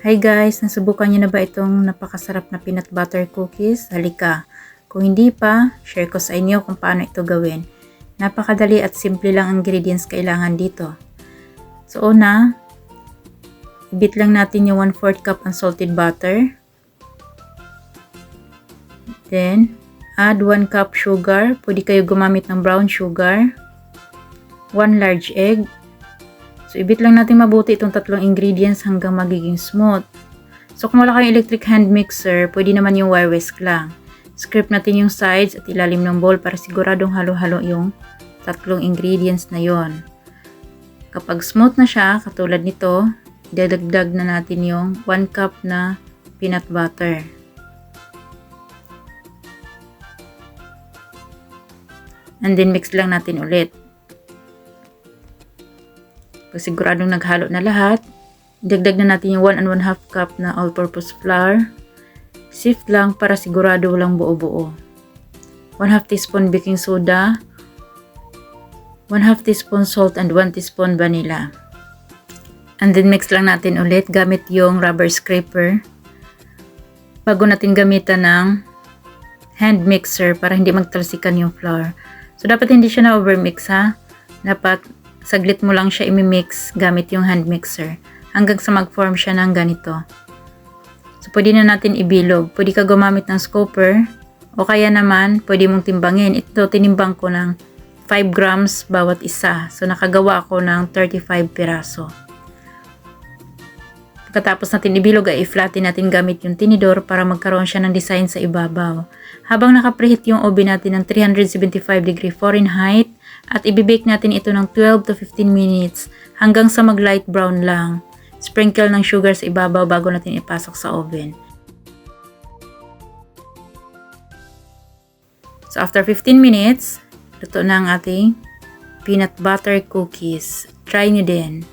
Hi guys, nasubukan niyo na ba itong napakasarap na peanut butter cookies? Halika, kung hindi pa, share ko sa inyo kung paano ito gawin. Napakadali at simple lang ang ingredients kailangan dito. So una, ibit lang natin yung 1/4 cup unsalted butter. Then, add 1 cup sugar. Pwede kayo gumamit ng brown sugar. 1 large egg. So, ibit lang natin mabuti itong tatlong ingredients hanggang magiging smooth. So, kung wala kayong electric hand mixer, pwede naman yung wire whisk lang. Scrape natin yung sides at ilalim ng bowl para siguradong halo-halo yung tatlong ingredients na yon. Kapag smooth na siya, katulad nito, idadagdag na natin yung 1 cup na peanut butter. And then, mix lang natin ulit. Pag siguradong naghalo na lahat, idagdag na natin yung 1 1/2 cup na all-purpose flour. Sift lang para sigurado walang buo-buo. 1/2 teaspoon baking soda, 1/2 teaspoon salt, and 1 teaspoon vanilla. And then mix lang natin ulit gamit yung rubber scraper bago natin gamitan ng hand mixer para hindi magtalsikan yung flour. So dapat hindi siya na-overmix ha. Dapat saglit mo lang siya imimix gamit yung hand mixer hanggang sa mag-form siya ng ganito. So, pwede na natin ibilog. Pwede ka gumamit ng scooper o kaya naman pwede mong timbangin. Ito, tinimbang ko ng 5 grams bawat isa. So, nakagawa ako ng 35 piraso. Pagkatapos natin ibilog ay i-flatten natin gamit yung tinidor para magkaroon siya ng design sa ibabaw. Habang nakapreheat yung oven natin ng 375 degree Fahrenheit at ibibake natin ito ng 12 to 15 minutes hanggang sa mag-light brown lang. Sprinkle ng sugar sa ibabaw bago natin ipasok sa oven. So after 15 minutes, luto na ang ating peanut butter cookies. Try nyo din.